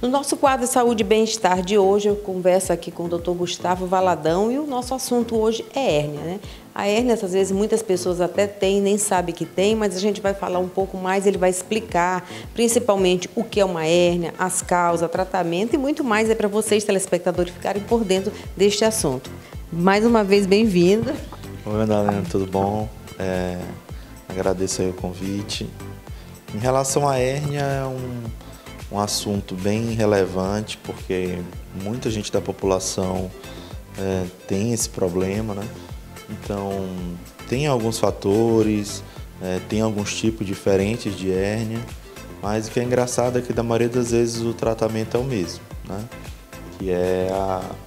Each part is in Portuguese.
No nosso quadro Saúde e Bem-Estar de hoje, eu converso aqui com o Dr. Gustavo Valadão e o nosso assunto hoje é hérnia, né? A hérnia, às vezes, muitas pessoas até têm, nem sabem que tem, mas a gente vai falar um pouco mais, ele vai explicar principalmente o que é uma hérnia, as causas, tratamento e muito mais para vocês, telespectadores, ficarem por dentro deste assunto. Mais uma vez, bem-vindo. Oi, Madalena, tudo bom? Agradeço aí o convite. Em relação à hérnia, é um assunto bem relevante, porque muita gente da população tem esse problema, né? Então, tem alguns fatores, tem alguns tipos diferentes de hérnia, mas o que é engraçado é que, da maioria das vezes, o tratamento é o mesmo, né? Que é,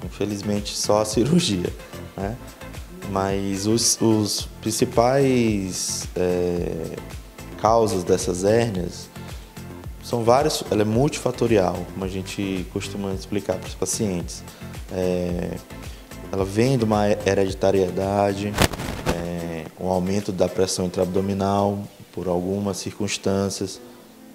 infelizmente, só a cirurgia, né? Mas os principais causas dessas hérnias são vários, ela é multifatorial, como a gente costuma explicar para os pacientes. Ela vem de uma hereditariedade, um aumento da pressão intraabdominal por algumas circunstâncias.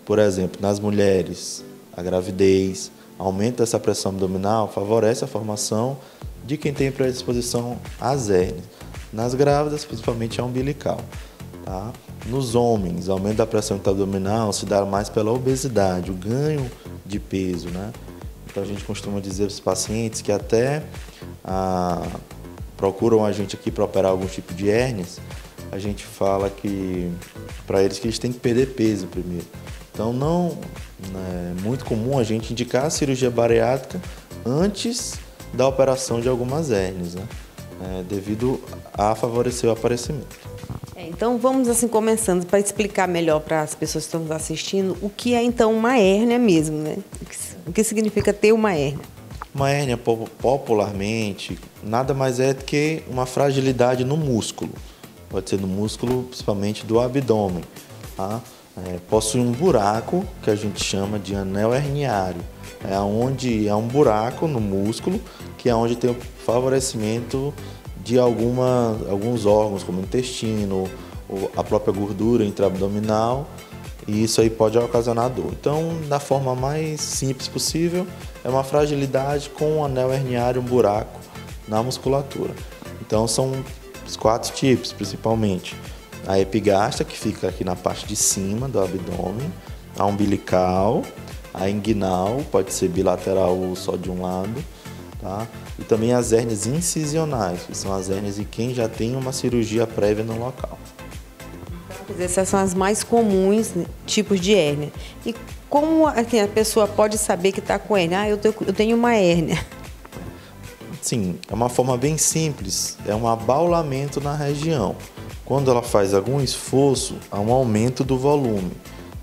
Por exemplo, nas mulheres, a gravidez, aumento dessa pressão abdominal favorece a formação de quem tem predisposição às hérnias. Nas grávidas, principalmente a umbilical. Tá? Nos homens, aumento da pressão intraabdominal se dá mais pela obesidade, o ganho de peso, né? Então a gente costuma dizer para os pacientes que até procuram a gente aqui para operar algum tipo de hérnias, a gente fala que para eles que eles têm que perder peso primeiro. Então não é muito comum a gente indicar a cirurgia bariátrica antes da operação de algumas hérnias, né? Devido a favorecer o aparecimento. Então vamos assim começando para explicar melhor para as pessoas que estão nos assistindo o que é então uma hérnia mesmo, né? O que significa ter uma hérnia? Uma hérnia, popularmente, nada mais é do que uma fragilidade no músculo. Pode ser no músculo, principalmente do abdômen. Tá? Possui um buraco que a gente chama de anel herniário. Onde há um buraco no músculo, que é onde tem o favorecimento de alguns órgãos, como o intestino, a própria gordura intraabdominal, e isso aí pode ocasionar dor. Então, da forma mais simples possível, é uma fragilidade com um anel herniário, um buraco na musculatura. Então, são os 4 tipos, principalmente. A epigástrica, que fica aqui na parte de cima do abdômen, a umbilical, a inguinal, pode ser bilateral ou só de um lado, tá? E também as hérnias incisionais, que são as hérnias de quem já tem uma cirurgia prévia no local. Então, essas são as mais comuns tipos de hérnia. E como assim, a pessoa pode saber que está com hérnia? Eu tenho uma hérnia. Sim, é uma forma bem simples, é um abaulamento na região. Quando ela faz algum esforço, há um aumento do volume.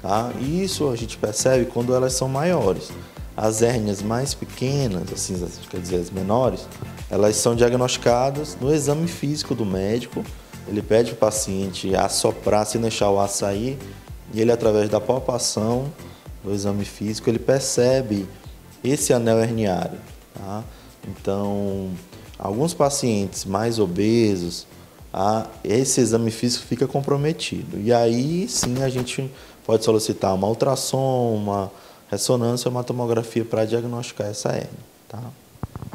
Tá? E isso a gente percebe quando elas são maiores. As hérnias mais pequenas, assim, quer dizer, as menores, elas são diagnosticadas no exame físico do médico. Ele pede para o paciente assoprar, se deixar o ar sair, e ele, através da palpação do exame físico, ele percebe esse anel herniário. Tá? Então, alguns pacientes mais obesos, esse exame físico fica comprometido. E aí, sim, a gente pode solicitar uma ultrassom, uma ressonância ou uma tomografia para diagnosticar essa hérnia. Tá?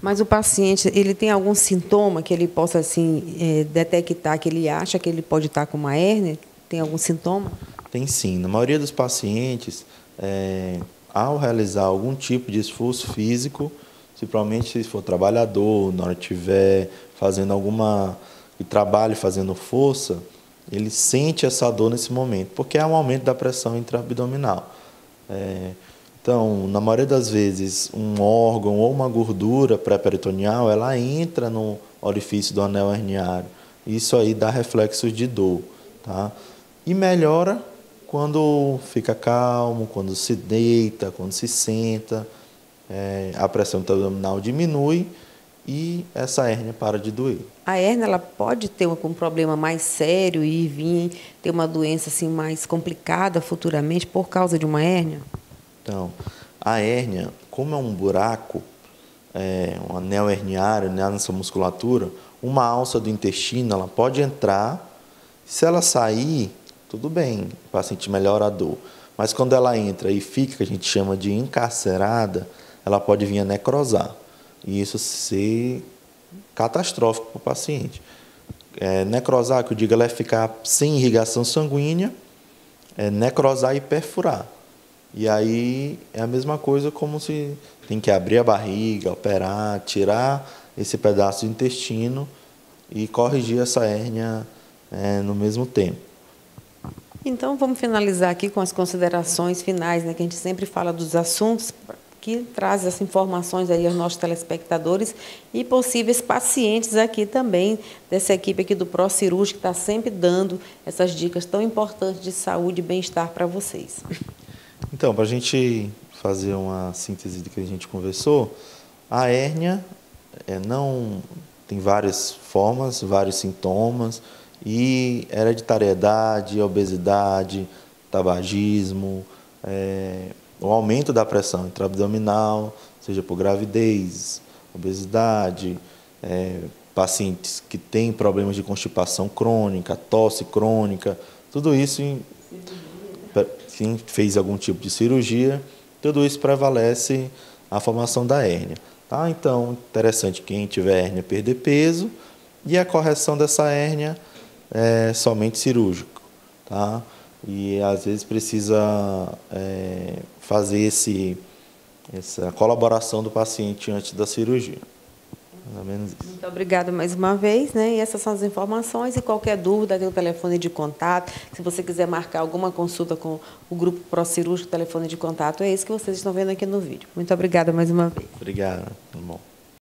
Mas o paciente, ele tem algum sintoma que ele possa assim, detectar, que ele acha que ele pode estar com uma hérnia? Tem algum sintoma? Tem sim. Na maioria dos pacientes, ao realizar algum tipo de esforço físico, principalmente se for trabalhador, na hora que estiver fazendo trabalho fazendo força, ele sente essa dor nesse momento, porque há um aumento da pressão intraabdominal. Então, na maioria das vezes, um órgão ou uma gordura pré-peritoneal, ela entra no orifício do anel herniário. Isso aí dá reflexos de dor. Tá? E melhora quando fica calmo, quando se deita, quando se senta, a pressão intraabdominal diminui e essa hérnia para de doer. A hérnia, ela pode ter um problema mais sério e vir ter uma doença assim, mais complicada futuramente por causa de uma hérnia? Então, a hérnia, como é um buraco, um anel herniário, né, nessa musculatura, uma alça do intestino, ela pode entrar. Se ela sair, tudo bem, o paciente melhora a dor. Mas quando ela entra e fica, que a gente chama de encarcerada, ela pode vir a necrosar. E isso ser catastrófico para o paciente. Necrosar, que eu digo, ela é ficar sem irrigação sanguínea, necrosar e perfurar. E aí é a mesma coisa como se tem que abrir a barriga, operar, tirar esse pedaço do intestino e corrigir essa hérnia no mesmo tempo. Então, vamos finalizar aqui com as considerações finais, né, que a gente sempre fala dos assuntos, que traz essas informações aí aos nossos telespectadores e possíveis pacientes aqui também, dessa equipe aqui do ProCirúrgico, que está sempre dando essas dicas tão importantes de saúde e bem-estar para vocês. Então, para a gente fazer uma síntese do que a gente conversou, a hérnia não tem várias formas, vários sintomas, e hereditariedade, obesidade, tabagismo, o aumento da pressão intraabdominal, seja por gravidez, obesidade, pacientes que têm problemas de constipação crônica, tosse crônica, tudo isso, quem fez algum tipo de cirurgia, tudo isso prevalece a formação da hérnia. Tá? Então, interessante quem tiver hérnia perder peso, e a correção dessa hérnia é somente cirúrgico. Tá? E às vezes precisa fazer essa colaboração do paciente antes da cirurgia. Mais ou menos isso. Muito obrigada mais uma vez, né? E essas são as informações. E qualquer dúvida, tem o telefone de contato. Se você quiser marcar alguma consulta com o grupo ProCirúrgico, o telefone de contato é esse que vocês estão vendo aqui no vídeo. Muito obrigada mais uma vez. Obrigado. Tá bom.